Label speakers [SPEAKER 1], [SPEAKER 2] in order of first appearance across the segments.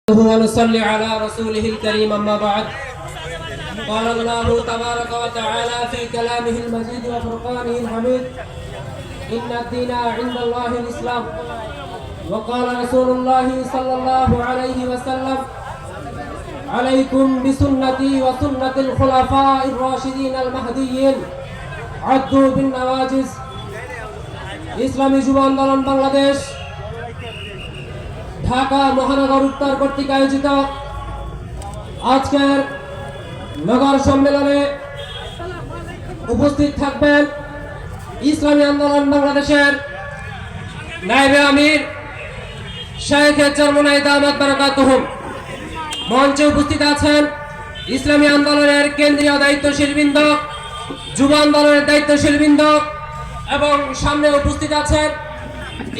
[SPEAKER 1] ونصلي على رسوله الكريم أما بعد. قال الله تبارك وتعالى في كلامه المجيد وفرقانه الحميد: إن الدين عند الله الإسلام. وقال رسول الله صلى الله عليه وسلم: عليكم بسنتي وسنة الخلفاء الراشدين المهديين عضوا بالنواجذ. ইসলামী যুব আন্দোলন বাংলাদেশ ঢাকা মহানগর উত্তর কর্তৃক আয়োজিত আজকের নগর সম্মেলনে উপস্থিত থাকবেন ইসলামী আন্দোলন বাংলাদেশের নায়েবে আমির শেখ চরমনাই দামাত বারাকাতুহুম। মঞ্চে উপস্থিত আছেন ইসলামী আন্দোলনের কেন্দ্রীয় দায়িত্বশীল বৃন্দ, যুব আন্দোলনের দায়িত্বশীল বৃন্দ এবং সামনে উপস্থিত আছেন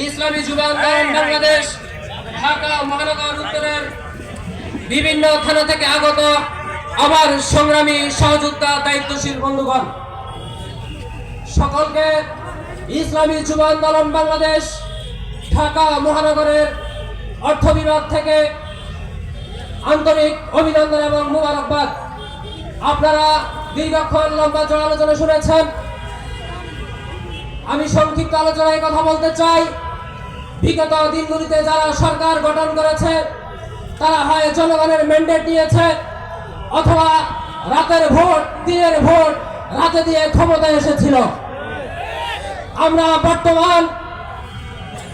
[SPEAKER 1] ইসলামী যুব আন্দোলন বাংলাদেশ ঢাকা মহানগর উত্তরের বিভিন্ন থানা থেকে আগত আমার সংগ্রামী সহযোদ্ধা দায়িত্বশীল বন্ধুগণ, সকলকে ইসলামী যুব আন্দোলন বাংলাদেশ ঢাকা মহানগরের অর্থ বিভাগ থেকে আন্তরিক অভিনন্দন এবং মোবারকবাদ। আপনারা দীর্ঘক্ষণ লম্বা চড়া আলোচনা শুনেছেন। আমি সংক্ষিপ্ত আলোচনায় কথা বলতে চাই। বিগত দিনগুলিতে যারা সরকার গঠন করেছে তারা হয় জনগণের ম্যান্ডেট নিয়েছে অথবা রাতের ভোট, দিনের ভোট রাতে দিয়ে ক্ষমতায় এসেছিল। আমরা বর্তমান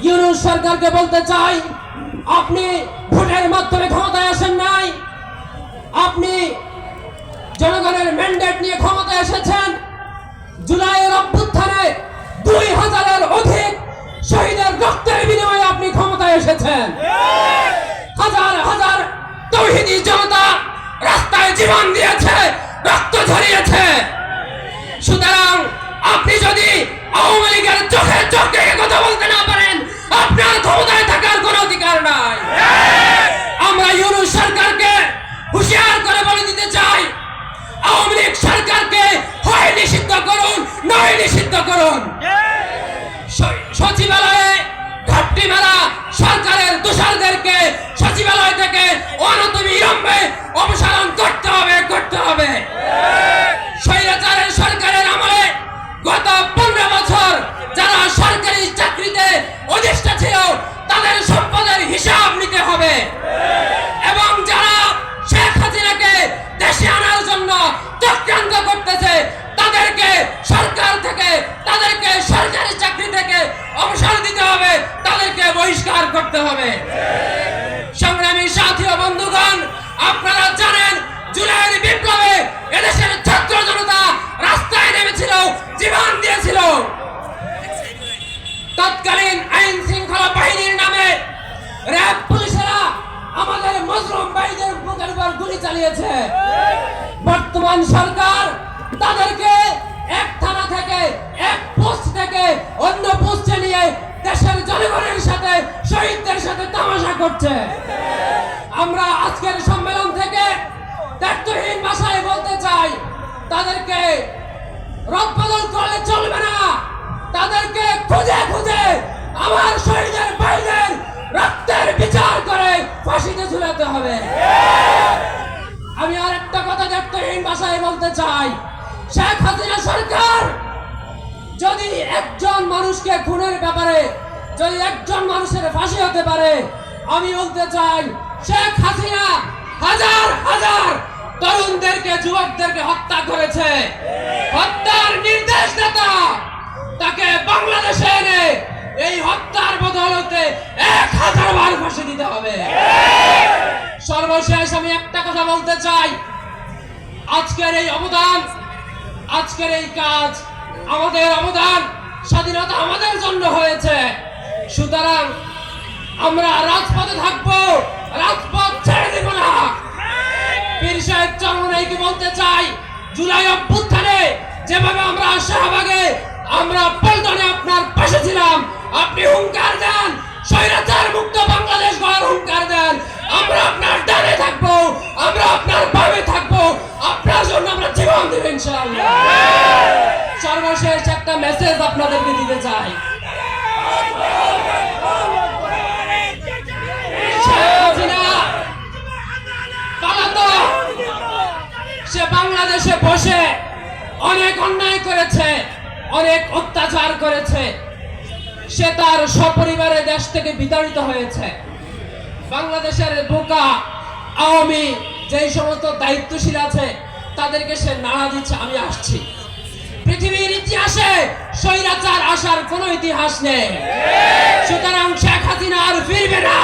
[SPEAKER 1] ইউনূস সরকারকে বলতে চাই, আপনি ভোটের মাধ্যমে ক্ষমতায় আসেন নাই, আপনি জনগণের ম্যান্ডেট নিয়ে ক্ষমতায় এসেছেন। জুলাইয়ের অভ্যুত্থানে 2000-এর অধিক শহীদের রক্তের বিনিময়ে আপনি ক্ষমতায় এসেছেন। হাজার হাজার তৌহিদি জনতা রাস্তায় জীবন দিয়েছে, রক্ত ঝরিয়েছে। সুতরাং আপনি যদি আওয়ামী লীগের চোখে চোখ রেখে কথা বলতে না পারেন, আপনার ক্ষমতায় থাকার কোনো অধিকার নাই। আমরা ইউনূস সরকারকে হুঁশিয়ার করে বলে দিতে চাই, আওয়ামী লীগ সরকারকে হয় নিষিদ্ধ করুন, নয় নিষিদ্ধ করুন। সচিবালয়ে ঘাপটি মারা সরকারের দোষরদেরকে সচিবালয় থেকে অনতিবিলম্বে অপসারণ করতে হবে। স্বৈরাচারের সরকারের আমলে গত 15 বছর যারা সরকারি চাকরিতে অধিষ্ঠ ছিল তাদের সম্পদের হিসাব নিতে হবে এবং যারা শেখ হাসিনাকে দেশে আনার জন্য চক্রান্ত করতেছে তাদেরকে সরকার থেকে, তাদেরকে সরকারি চাকরি থেকে অবসর দিতে হবে, তাদেরকে বহিষ্কার করতে হবে। সংগ্রামী সাথী ও বন্ধুগণ, আপনারা জানেন জুলাইয়ের বিপ্লবে এদেশের ছাত্র জনতা রাস্তায় নেমেছিল, জীবন দিয়েছিল। তৎকালীন আইন শৃঙ্খলা বাহিনীর নামে র্যাব পুলিশেরা আমাদের মজলুম ভাইদের বুকের উপর গুলি চালিয়েছে। বর্তমান সরকার তাদেরকে এক থানা থেকে, এক পোস্ট থেকে অন্য পোস্টে নিয়ে দেশের জনগণের সাথে, শহীদদের সাথে তামাশা করছে। আমরা আজকের সম্মেলন থেকে দায়িত্বহীন ভাষায় বলতে চাই, তাদেরকে রদবদল করলে চলবে না, তাদেরকে খুঁজে খুঁজে আমার শহীদের ভাইদের রক্তের বিচার করে ফাঁসিতে ঝুলাতে হবে। আমি আর একটা কথা দায়িত্বহীন ভাষায় বলতে চাই, শেখ হাসিনা সরকার যদি একজন মানুষকে খুনের ব্যাপারে যদি একজন মানুষের ফাঁসি হতে পারে, আমি বলতে চাই শেখ হাসিনা হাজার হাজার তরুণদেরকে, যুবকদেরকে হত্যা করেছে। হত্যার নির্দেশদাতা তাকে বাংলাদেশে এনে এই হত্যার বদৌলতে 1000 বার ফাঁসি দিতে হবে। সর্বশেষ আমি একটা কথা বলতে চাই, আজকের এই অবদান, আজকের এই কাজ, আমাদের অবদান, স্বাধীনতা আমাদের জন্য হয়েছে। সুতরাং আমরা রাজপথে থাকবো, রাজপথ ছেড়ে দেব না। পীর সাহেব চরমনাইকে বলতে চাই, জুলাই অভ্যুত্থানে যেভাবে আমরা শাহবাগে, আমরা পল্টনে আপনার পাশে ছিলাম, আপনি হুঙ্কার দেন, স্বৈরাচার মুক্ত বাংলাদেশ গড়ার হুঙ্কার দেন। আমরা আপনার ডানে থাকবো, আমরা আপনার বামে থাকবো, আপনার জন্য আমরা জীবন দেব ইনশাআল্লাহ। সর্বশেষ একটা মেসেজ আপনাদেরকে দিতে চাই, শেখ হাসিনা অন্যায় করেছে, অনেক অত্যাচার করেছে, সে তার সপরিবারে দেশ থেকে বিতাড়িত হয়েছে। বাংলাদেশের বোকা আওয়ামী যেই সমস্ত দায়িত্বশীল আছে তাদেরকে সে নাড়া দিচ্ছে, আমি আসছি। পৃথিবীর ইতিহাসে স্বৈরাচার আসার কোনো ইতিহাস নেই, সুতরাং শেখ হাসিনা আর ফিরবে না,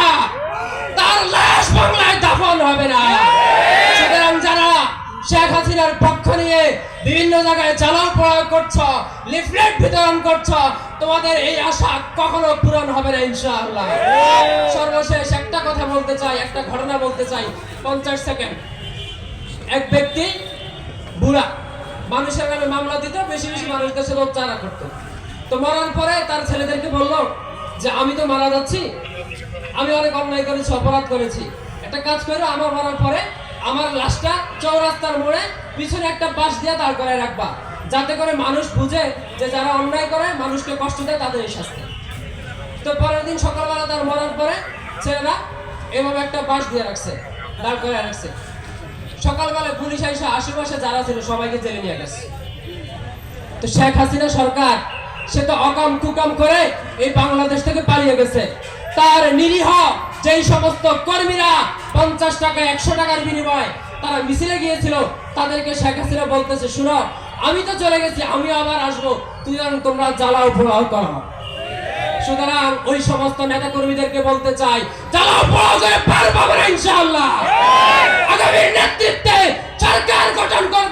[SPEAKER 1] তার লাশ বাংলায় দাফন হবে না। সুতরাং যারা শেখ হাসিনার পক্ষ নিয়ে বিভিন্ন জায়গায় চালাও প্রয়োগ করছ, লিফলেট বিতরণ করছ, তোমাদের এই আশা কখনো পূরণ হবে না ইনশাআল্লাহ। সর্বশেষ একটা কথা বলতে চাই, একটা ঘটনা বলতে চাই, 50 সেকেন্ড। এক ব্যক্তি বুড়া মানুষের নামে মামলা দিত, বেশি বেশি মানুষদের সাথে অত্যাচার করতো। তো মরার পরে তার ছেলেদেরকে বললো যে আমি তো মারা যাচ্ছি, আমি অনেক অন্যায় করেছি, অপরাধ করেছি, একটা কাজ করো, আমার মরার পরে আমার লাশটা চৌরাস্তার মোড়ে পিছনে একটা বাঁশ দিয়ে দাঁড় করায় রাখবা, যাতে করে মানুষ বুঝে যে যারা অন্যায় করে মানুষকে কষ্ট দেয় তাদের এই শাস্তি। তো পরের দিন সকালবেলা তার মরার পরে ছেলেরা এভাবে একটা বাঁশ দিয়ে রাখছে, দাঁড় করে রাখছে। সকালবেলা পুলিশ এসে আশেপাশে যারা ছিল সবাইকে জেলে নিয়ে গেছে। তো শেখ হাসিনা সরকার সে তো অকাম কুকাম করে এই বাংলাদেশ থেকে পালিয়ে গেছে। তার নিরীহ যেই সমস্ত কর্মীরা 50 টাকা 100 টাকার বিনিময়ে তারা মিছিলে গিয়েছিল, তাদেরকে শেখ হাসিনা বলতেছে, শুনো আমি তো চলে গেছি, আমি আবার আসবো, তোমরা জ্বালাও পোড়াও করো। সুতরাং ওই সমস্ত নেতা কর্মীদেরকে বলতে চাই, জ্বালাও পোড়াও করে পার পাবে না ইনশাআল্লাহ। আগামী নেতৃত্বে সরকার গঠন করে